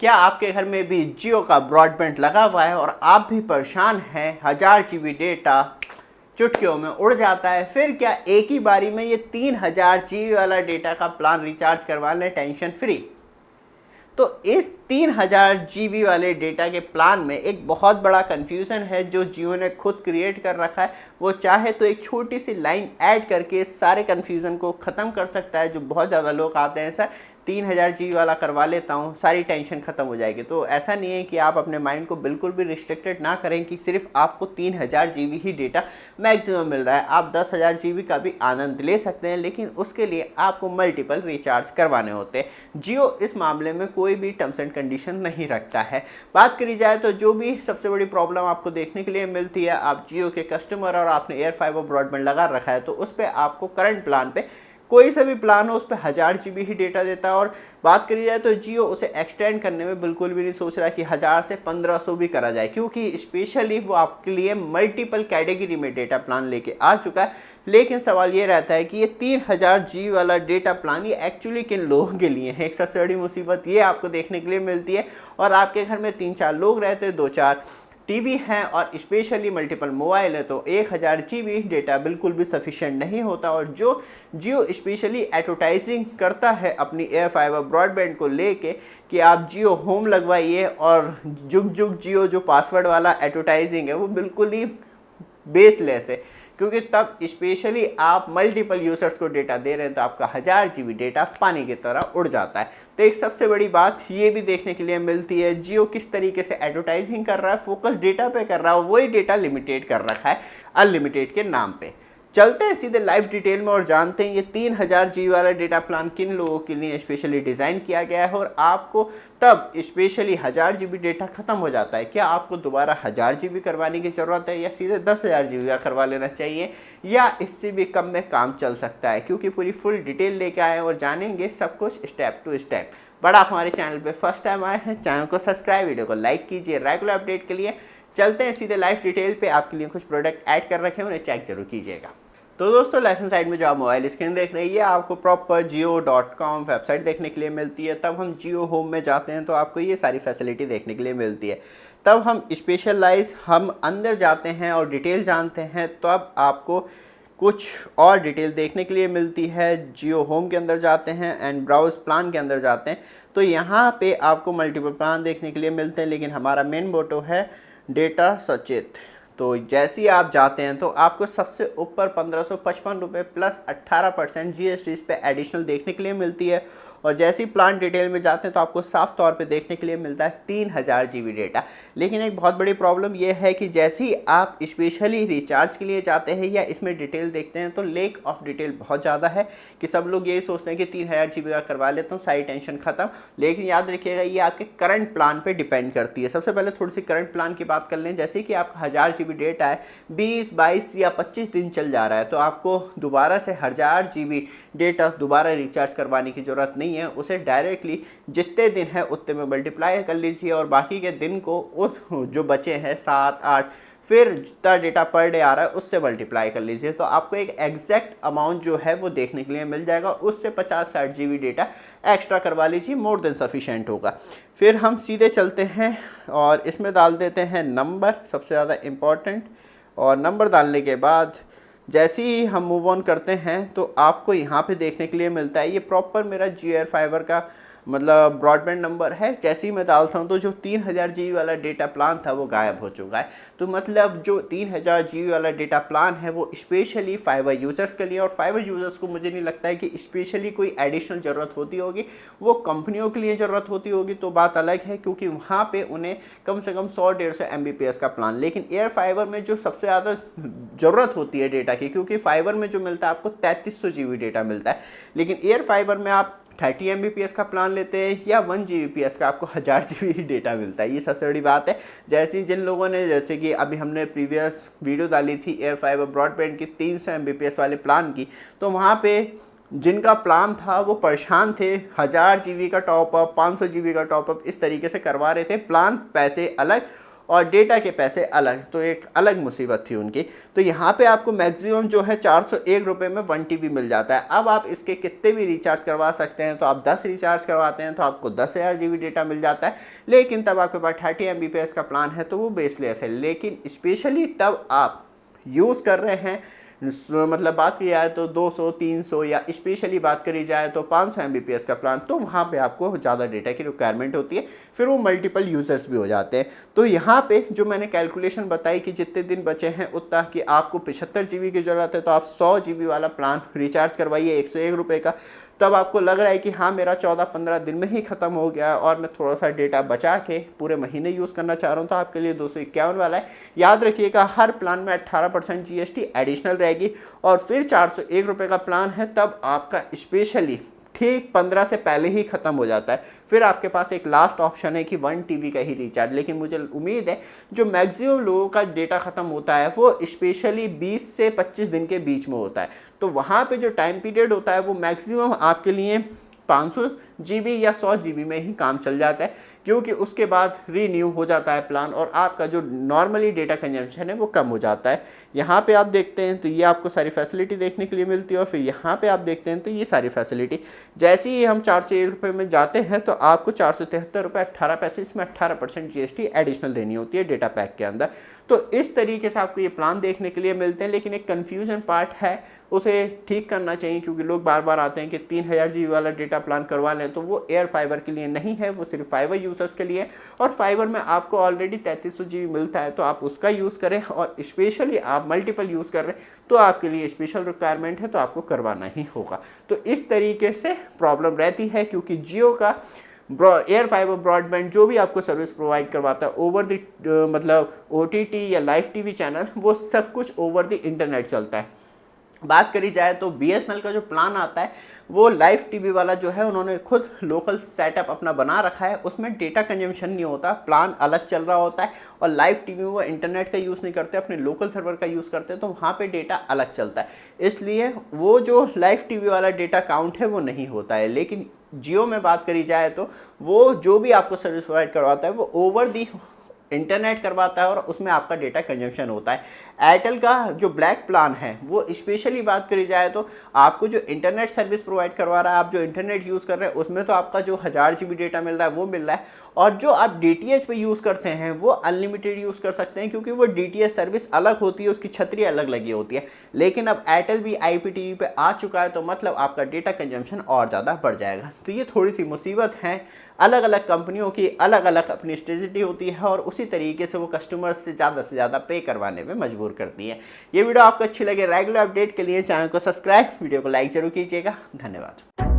क्या आपके घर में भी जियो का ब्रॉडबैंड लगा हुआ है और आप भी परेशान हैं, 1000 GB डेटा चुटकियों में उड़ जाता है? फिर क्या एक ही बारी में ये 3000 GB वाला डेटा का प्लान रिचार्ज करवा लें टेंशन फ्री? तो इस 3000 GB वाले डेटा के प्लान में एक बहुत बड़ा कन्फ्यूज़न है जो जियो ने खुद क्रिएट कर रखा है। वो चाहे तो एक छोटी सी लाइन ऐड करके सारे कन्फ्यूज़न को ख़त्म कर सकता है। जो बहुत ज़्यादा लोग आते हैं, सर 3000 GB वाला करवा लेता हूँ, सारी टेंशन ख़त्म हो जाएगी। तो ऐसा नहीं है कि आप अपने माइंड को बिल्कुल भी रिस्ट्रिक्टेड ना करें कि सिर्फ आपको 3000 GB ही डेटा मैक्सिमम मिल रहा है। आप 10,000 GB का भी आनंद ले सकते हैं, लेकिन उसके लिए आपको मल्टीपल रिचार्ज करवाने होते हैं। जियो इस मामले में कोई भी टर्म्स एंड कंडीशन नहीं रखता है। बात करी जाए तो जो भी सबसे बड़ी प्रॉब्लम आपको देखने के लिए मिलती है, आप जियो के कस्टमर और आपने एयर फाइबर ब्रॉडबैंड लगा रखा है, तो उस पर आपको करंट प्लान पे कोई सा भी प्लान हो उस पर 1000 GB ही डेटा देता है। और बात करी जाए तो जियो उसे एक्सटेंड करने में बिल्कुल भी नहीं सोच रहा कि 1000 से 1500 भी करा जाए, क्योंकि स्पेशली वो आपके लिए मल्टीपल कैटेगरी में डेटा प्लान लेके आ चुका है। लेकिन सवाल ये रहता है कि ये 3000 GB वाला डेटा प्लान ये एक्चुअली किन लोगों के लिए है? एक सबसे बड़ी मुसीबत ये आपको देखने के लिए मिलती है। और आपके घर में 3-4 लोग रहते हैं, 2-4 टीवी हैं और स्पेशली मल्टीपल मोबाइल है, तो 1000 GB डेटा बिल्कुल भी सफिशिएंट नहीं होता। और जो जियो स्पेशली एडवर्टाइजिंग करता है अपनी एयर फाइबर ब्रॉडबैंड को लेके कि आप जियो होम लगवाइए, और जुग जुग जियो जो पासवर्ड वाला एडवर्टाइजिंग है वो बिल्कुल ही बेसलेस है, क्योंकि तब स्पेशली आप मल्टीपल यूजर्स को डेटा दे रहे हैं तो आपका 1000 GB डेटा पानी की तरह उड़ जाता है। तो एक सबसे बड़ी बात ये भी देखने के लिए मिलती है, जियो किस तरीके से एडवर्टाइजिंग कर रहा है, फोकस डेटा पे कर रहा है, वही डेटा लिमिटेड कर रखा है अनलिमिटेड के नाम पे। चलते हैं सीधे लाइव डिटेल में और जानते हैं ये 3000 GB वाला डेटा प्लान किन लोगों के लिए स्पेशली डिज़ाइन किया गया है, और आपको तब स्पेशली 1000 GB डेटा ख़त्म हो जाता है, क्या आपको दोबारा 1000 GB करवाने की ज़रूरत है, या सीधे 10,000 GB का करवा लेना चाहिए, या इससे भी कम में काम चल सकता है? क्योंकि पूरी फुल डिटेल लेके आए हैं और जानेंगे सब कुछ स्टेप टू स्टेप। बट आप हमारे चैनल पे फर्स्ट टाइम आए हैं, चैनल को सब्सक्राइब, वीडियो को लाइक कीजिए रेगुलर अपडेट के लिए। चलते हैं सीधे लाइव डिटेल पे। आपके लिए कुछ प्रोडक्ट ऐड कर रखे हैं, उन्हें चेक जरूर कीजिएगा। तो दोस्तों, लेफ्ट हैंड साइड में जो आप मोबाइल स्क्रीन देख रहे हैं, ये आपको प्रॉपर जियो.com वेबसाइट देखने के लिए मिलती है। तब हम जियो होम में जाते हैं तो आपको ये सारी फैसिलिटी देखने के लिए मिलती है। तब हम स्पेशलाइज हम अंदर जाते हैं और डिटेल जानते हैं, तब आपको कुछ और डिटेल देखने के लिए मिलती है। जियो होम के अंदर जाते हैं एंड ब्राउज प्लान के अंदर जाते हैं, तो यहाँ पे आपको मल्टीपल प्लान देखने के लिए मिलते हैं, लेकिन हमारा मेन मोटो है डेटा सचेत। तो जैसे ही आप जाते हैं तो आपको सबसे ऊपर 1555 रुपये प्लस 18% GST इस पर एडिशनल देखने के लिए मिलती है। और जैसे ही प्लान डिटेल में जाते हैं तो आपको साफ तौर पे देखने के लिए मिलता है 3000 GB डेटा। लेकिन एक बहुत बड़ी प्रॉब्लम यह है कि जैसे ही आप स्पेशली रिचार्ज के लिए जाते हैं या इसमें डिटेल देखते हैं तो लेक ऑफ डिटेल बहुत ज़्यादा है, कि सब लोग यही सोचते हैं कि 3000 GB का करवा लेता हूँ, सारी टेंशन खत्म। लेकिन याद रखिएगा, ये आपके करंट प्लान पर डिपेंड करती है। सबसे पहले थोड़ी सी करंट प्लान की बात कर लें। जैसे कि आपका 1000 GB डेटा है, 20, 22 या 25 दिन चल जा रहा है, तो आपको दोबारा से 1000 GB डेटा दोबारा रिचार्ज करवाने की ज़रूरत नहीं है। उसे डायरेक्टली जितने दिन है उतने में मल्टीप्लाई कर लीजिए, और बाकी के दिन को उस जो बचे हैं 7, 8, फिर जितना डेटा पर डे आ रहा है उससे मल्टीप्लाई कर लीजिए, तो आपको एक एग्जैक्ट अमाउंट जो है वो देखने के लिए मिल जाएगा। उससे 50-60 GB डेटा एक्स्ट्रा करवा लीजिए, मोर देन सफिशेंट होगा। फिर हम सीधे चलते हैं और इसमें डाल देते हैं नंबर, सबसे ज़्यादा इम्पॉर्टेंट। और नंबर डालने के बाद जैसे ही हम मूव ऑन करते हैं तो आपको यहाँ पे देखने के लिए मिलता है, ये प्रॉपर मेरा जियो एयर फाइबर का मतलब ब्रॉडबैंड नंबर है। जैसे ही मैं डालता हूँ तो जो 3000 GB वाला डेटा प्लान था वो गायब हो चुका है। तो मतलब जो 3000 GB वाला डेटा प्लान है वो स्पेशली फाइबर यूज़र्स के लिए, और फाइबर यूज़र्स को मुझे नहीं लगता है कि स्पेशली कोई एडिशनल ज़रूरत होती होगी, वो कंपनियों के लिए ज़रूरत होती होगी तो बात अलग है, क्योंकि वहाँ पर उन्हें कम से कम 100-150 MBPS का प्लान। लेकिन एयर फाइबर में जो सबसे ज़्यादा ज़रूरत होती है डेटा की, क्योंकि फाइबर में जो मिलता है आपको 3300 GB डेटा मिलता है, लेकिन एयर फाइबर में आप 30 MBPS का प्लान लेते हैं या 1 Gbps का, आपको 1000 GB ही डेटा मिलता है। ये सबसे बड़ी बात है। जैसे जिन लोगों ने, जैसे कि अभी हमने प्रीवियस वीडियो डाली थी एयर फाइबर ब्रॉडबैंड की 300 MBPS वाले प्लान की, तो वहाँ पे जिनका प्लान था वो परेशान थे, 1000 GB का टॉपअप, 500 GB का टॉपअप इस तरीके से करवा रहे थे। प्लान पैसे अलग और डेटा के पैसे अलग, तो एक अलग मुसीबत थी उनकी। तो यहाँ पे आपको मैक्सिमम जो है 401 रुपये में 1 TB मिल जाता है। अब आप इसके कितने भी रिचार्ज करवा सकते हैं, तो आप 10 रिचार्ज करवाते हैं तो आपको 10,000 GB डेटा मिल जाता है। लेकिन तब आपके पास 30 MBPS का प्लान है तो वो बेसलेस है। लेकिन स्पेशली तब आप यूज़ कर रहे हैं, मतलब बात की जाए तो 200, 300 या स्पेशली बात करी जाए तो 500 MBPS का प्लान, तो वहाँ पे आपको ज़्यादा डेटा की रिक्वायरमेंट होती है, फिर वो मल्टीपल यूज़र्स भी हो जाते हैं। तो यहाँ पे जो मैंने कैलकुलेशन बताई कि जितने दिन बचे हैं उतना कि आपको 75 GB की ज़रूरत है, तो आप 100 GB वाला प्लान रिचार्ज करवाइए 101 रुपये का। तब आपको लग रहा है कि हाँ मेरा 14-15 दिन में ही ख़त्म हो गया और मैं थोड़ा सा डेटा बचा के पूरे महीने यूज़ करना चाह रहा हूँ, तो आपके लिए 251 वाला है। याद रखिएगा हर प्लान में 18% GST एडिशनल रहेगी। और फिर 401 रुपये का प्लान है, तब आपका स्पेशली ठीक 15 से पहले ही ख़त्म हो जाता है। फिर आपके पास एक लास्ट ऑप्शन है कि 1 TB का ही रिचार्ज। लेकिन मुझे उम्मीद है जो मैक्सिमम लोगों का डेटा ख़त्म होता है वो स्पेशली 20 से 25 दिन के बीच में होता है। तो वहाँ पे जो टाइम पीरियड होता है वो मैक्सिमम आपके लिए 500 GB या 100 GB में ही काम चल जाता है, क्योंकि उसके बाद रीन्यू हो जाता है प्लान और आपका जो नॉर्मली डेटा कंजम्पशन है वो कम हो जाता है। यहाँ पे आप देखते हैं तो ये आपको सारी फैसिलिटी देखने के लिए मिलती है, और फिर यहाँ पे आप देखते हैं तो ये सारी फैसिलिटी। जैसे ही हम 401 रुपये में जाते हैं तो आपको 473 रुपये 18 पैसे, इसमें 18% GST एडिशनल देनी होती है डेटा पैक के अंदर। तो इस तरीके से आपको ये प्लान देखने के लिए मिलते हैं। लेकिन एक कन्फ्यूजन पार्ट है, उसे ठीक करना चाहिए, क्योंकि लोग बार बार आते हैं कि 3000 GB वाला डेटा प्लान करवा लें, तो वो एयर फाइबर के लिए नहीं है, वो सिर्फ फाइबर यूज़र्स के लिए। और फाइबर में आपको ऑलरेडी 3300 GB मिलता है, तो आप उसका यूज़ करें। और स्पेशली आप मल्टीपल यूज़ कर रहे हैं तो आपके लिए स्पेशल रिक्वायरमेंट है, तो आपको करवाना ही होगा। तो इस तरीके से प्रॉब्लम रहती है, क्योंकि जियो का एयर फाइबर ब्रॉडबैंड जो भी आपको सर्विस प्रोवाइड करवाता है ओवर द मतलब OTT या लाइव TV चैनल, वो सब कुछ ओवर द इंटरनेट चलता है। बात करी जाए तो BSNL का जो प्लान आता है वो लाइव TV वाला जो है उन्होंने खुद लोकल सेटअप अपना बना रखा है, उसमें डेटा कंजम्पशन नहीं होता, प्लान अलग चल रहा होता है। और लाइव TV में वो इंटरनेट का यूज़ नहीं करते, अपने लोकल सर्वर का यूज़ करते हैं, तो वहाँ पे डेटा अलग चलता है। इसलिए वो जो लाइव TV वाला डेटा काउंट है वो नहीं होता है। लेकिन जियो में बात करी जाए तो वो जो भी आपको सर्विस प्रोवाइड करवाता है वो ओवर दी इंटरनेट करवाता है और उसमें आपका डेटा कंजम्पशन होता है। एयरटेल का जो ब्लैक प्लान है वो स्पेशली बात करी जाए तो आपको जो इंटरनेट सर्विस प्रोवाइड करवा रहा है, आप जो इंटरनेट यूज़ कर रहे हैं उसमें तो आपका जो 1000 GB डेटा मिल रहा है वो मिल रहा है। और जो आप DTH पे यूज़ करते हैं वो अनलिमिटेड यूज़ कर सकते हैं, क्योंकि वो DTH सर्विस अलग होती है, उसकी छतरी अलग लगी होती है। लेकिन अब एयरटेल भी IPTV पे आ चुका है, तो मतलब आपका डेटा कंजम्पशन और ज़्यादा बढ़ जाएगा। तो ये थोड़ी सी मुसीबत है, अलग अलग कंपनियों की अलग अलग अपनी स्ट्रेटजी होती है और उसी तरीके से वो कस्टमर्स से ज़्यादा पे करवाने में मजबूर करती है। ये वीडियो आपको अच्छी लगे, रेगुलर अपडेट के लिए चैनल को सब्सक्राइब, वीडियो को लाइक जरूर कीजिएगा। धन्यवाद।